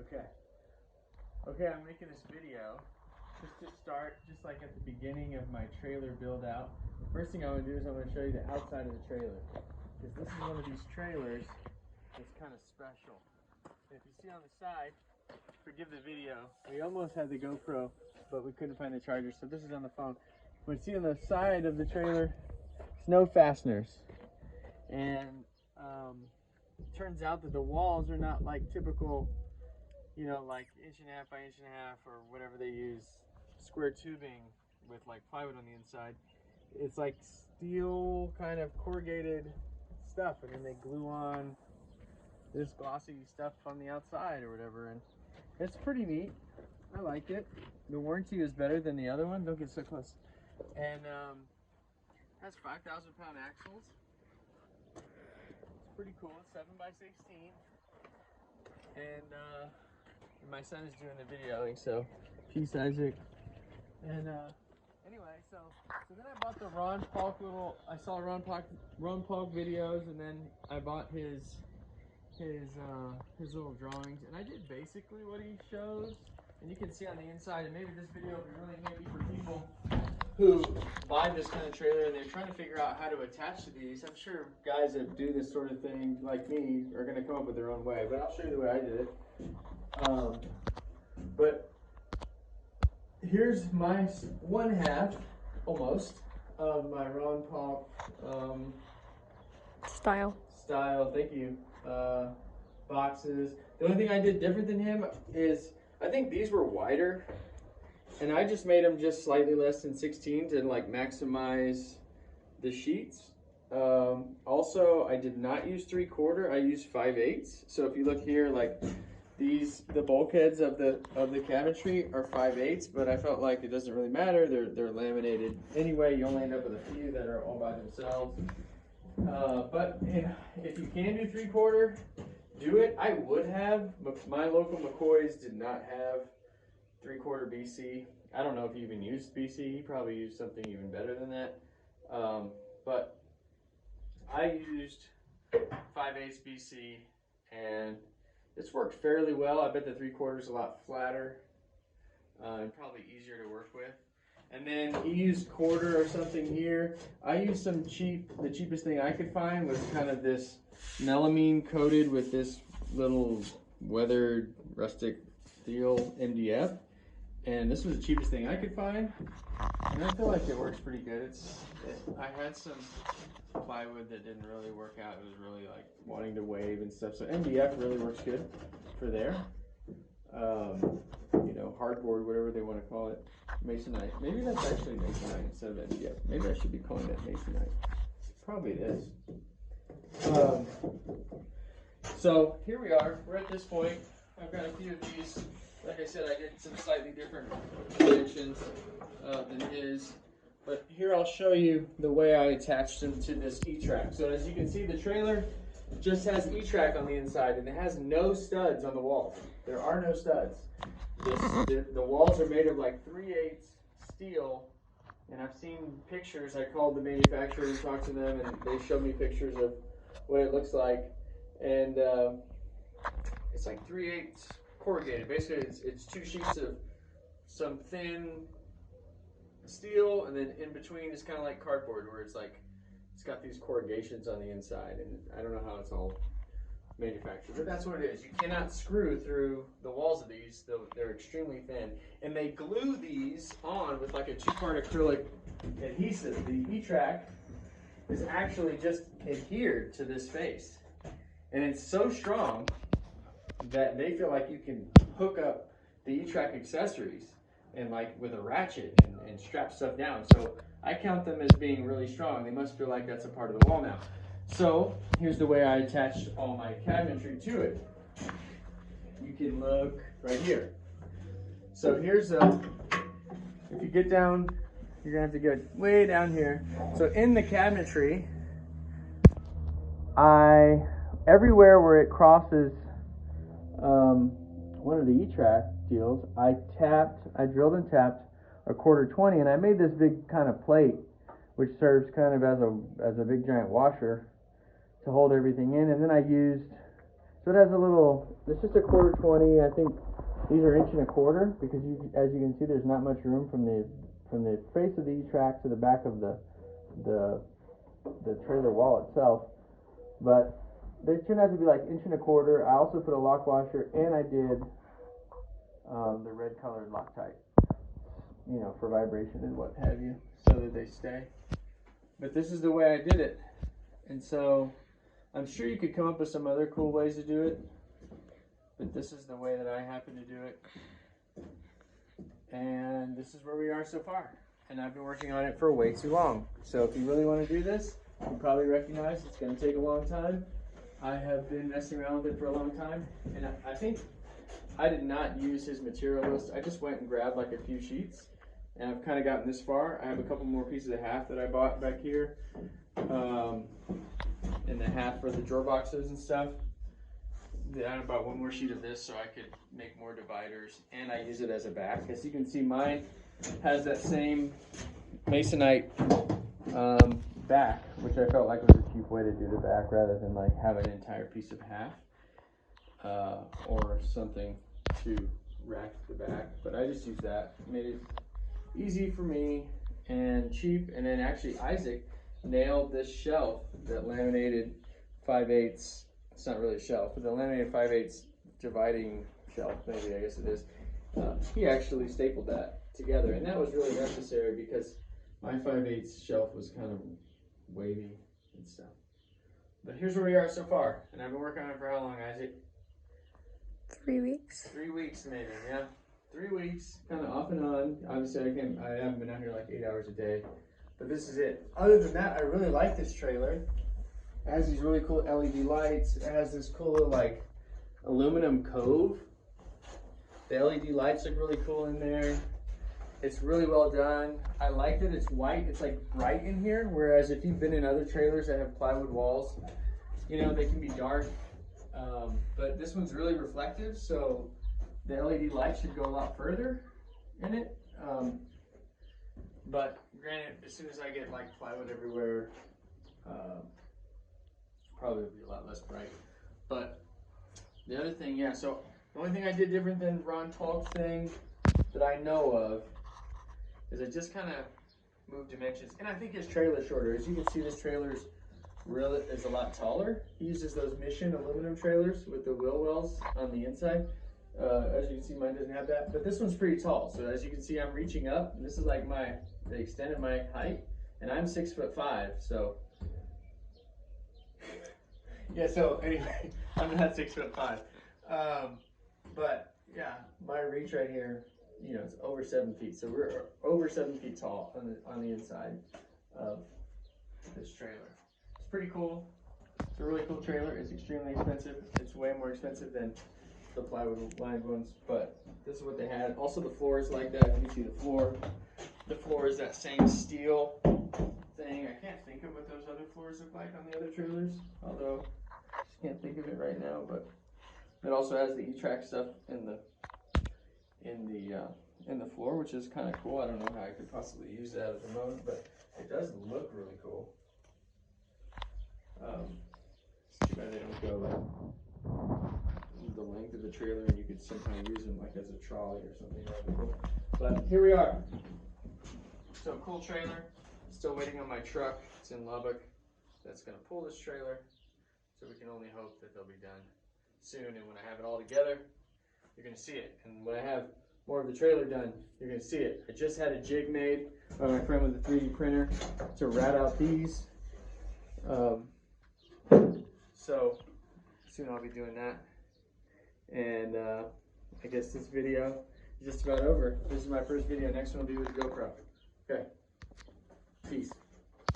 Okay. Okay, I'm making this video just to start, just like at the beginning of my trailer build out. First thing I'm going to do is I'm going to show you the outside of the trailer. Because this is one of these trailers that's kind of special. And if you see on the side, forgive the video, we almost had the GoPro, but we couldn't find the charger, so this is on the phone. But see on the side of the trailer, there's no fasteners. And it turns out that the walls are not like typical, you know, like 1.5 by 1.5 or whatever they use, square tubing with like plywood on the inside. It's like steel kind of corrugated stuff, and then they glue on this glossy stuff on the outside or whatever, and it's pretty neat. I like it. The warranty is better than the other one. Don't get so close. And has 5,000-pound axles. It's pretty cool. 7 by 16. And my son is doing the videoing, so peace, Isaac. And anyway, so then I bought the Ron Paulk I saw Ron Paulk videos, and then I bought his little drawings, and I did basically what he shows. And you can see on the inside, and maybe this video will be really handy for people who buy this kind of trailer and they're trying to figure out how to attach to these. I'm sure guys that do this sort of thing, like me, are going to come up with their own way, but I'll show you the way I did it. But here's my one half, almost, of my Ron Paulk style. Thank you. Boxes. The only thing I did different than him is I think these were wider, and I just made them just slightly less than 16 to like maximize the sheets. Also, I did not use 3/4. I used 5/8. So if you look here, like the bulkheads of the cabinetry are 5/8, but I felt like it doesn't really matter. They're laminated anyway. You only end up with a few that are all by themselves. But if you can do 3/4, do it. I would have, but my local McCoy's did not have 3/4 BC. I don't know if he even used BC. He probably used something even better than that. But I used 5/8 BC, and it's worked fairly well. I bet the 3/4 is a lot flatter and probably easier to work with. And then he used 1/4 or something here. I used some the cheapest thing I could find was kind of this melamine coated with this little weathered rustic steel MDF. And this was the cheapest thing I could find. And I feel like it works pretty good. I had some plywood that didn't really work out. It was really like wanting to wave and stuff. So MDF really works good for there. You know, hardboard, whatever they want to call it. Masonite. Maybe that's actually Masonite instead of MDF. Maybe I should be calling that Masonite. Probably it is. So here we are. We're at this point. I've got a few of these. Like I said, I did some slightly different dimensions than his. But here I'll show you the way I attached them to this E-track. So as you can see, the trailer just has E-track on the inside, and it has no studs on the walls. There are no studs. The walls are made of like 3/8 steel, and I've seen pictures. I called the manufacturer and talked to them, and they showed me pictures of what it looks like. And it's like 3/8 corrugated. Basically, it's 2 sheets of some thin steel, and then in between is kind of like cardboard, where it's like it's got these corrugations on the inside, and I don't know how it's all manufactured, but that's what it is. You cannot screw through the walls of these. They're extremely thin, and they glue these on with like a 2-part acrylic adhesive. The E-track is actually just adhered to this face, and it's so strong that they feel like you can hook up the E-track accessories and like with a ratchet and strap stuff down. So I count them as being really strong. They must feel like that's a part of the wall now. So here's the way I attached all my cabinetry to it. You can look right here. So here's if you get down, you're gonna have to go way down here. So in the cabinetry, everywhere where it crosses one of the E-track deals, I drilled and tapped a 1/4 20, and I made this big kind of plate, which serves kind of as a big giant washer to hold everything in. And then I used So it has a little, it's just a 1/4 I think these are 1.25 because as you can see, there's not much room from the face of the E-track to the back of the trailer wall itself. But they turned out to be like 1.25. I also put a lock washer, and I did the red colored Loctite, for vibration and what have you, so that they stay. But this is the way I did it, and so I'm sure you could come up with some other cool ways to do it, but this is the way that I happen to do it, and this is where we are so far. And I've been working on it for way too long. So if you really want to do this, you probably recognize it's going to take a long time. I have been messing around with it for a long time, and I think I did not use his material list. I just went and grabbed like a few sheets, and I've kind of gotten this far. I have a couple more pieces of half that I bought back here, and the half for the drawer boxes and stuff. I bought one more sheet of this so I could make more dividers, and I use it as a back. As you can see, mine has that same masonite back, which I felt like was a cheap way to do the back rather than like have an entire piece of half or something to rack the back. But I just used that, made it easy for me and cheap. And then actually Isaac nailed this shelf that laminated 5/8. It's not really a shelf, but the laminated 5/8 dividing shelf, maybe I guess it is. He actually stapled that together, and that was really necessary because my 5/8 shelf was kind of wavy and stuff. But here's where we are so far, and I've been working on it for how long, Isaac? 3 weeks. 3 weeks maybe, yeah. 3 weeks, kind of off and on. Obviously, I haven't been out here like 8 hours a day, but this is it. Other than that, I really like this trailer. It has these really cool LED lights. It has this cool little like aluminum cove. The LED lights look really cool in there. It's really well done. I like that it's white. It's like bright in here, whereas if you've been in other trailers that have plywood walls, they can be dark. But this one's really reflective, so the LED light should go a lot further in it. But granted, as soon as I get like plywood everywhere, probably will be a lot less bright. But the other thing, yeah, so the only thing I did different than Ron Paulk's thing that I know of is I just kind of moved dimensions. And I think his trailer's shorter. As you can see, this trailer's really is a lot taller. He uses those Mission aluminum trailers with the wheel wells on the inside. As you can see, mine doesn't have that, but this one's pretty tall. So as you can see, I'm reaching up, and this is like the extent of my height, and I'm 6'5", so yeah. So anyway, I'm not 6'5", but yeah, my reach right here, it's over 7 feet. So we're over 7 feet tall on the inside of this trailer. It's pretty cool. It's a really cool trailer. It's extremely expensive. It's way more expensive than the plywood lined ones, but this is what they had. Also, the floor is like that. You can see the floor. The floor is that same steel thing. I can't think of what those other floors look like on the other trailers, although I just can't think of it right now. But it also has the E-track stuff in the floor, which is kind of cool. I don't know how I could possibly use that at the moment, but it does look really cool. It's too bad they don't go like the length of the trailer, and you could somehow use them like as a trolley or something. That would be cool. But here we are. So cool trailer. Still waiting on my truck. It's in Lubbock. That's going to pull this trailer. So we can only hope that they'll be done soon. And when I have it all together, you're going to see it. And when I have more of the trailer done, you're going to see it. I just had a jig made by my friend with a 3D printer to rat out these. So soon I'll be doing that. And I guess this video is just about over. This is my first video. Next one will be with the GoPro. Okay. Peace.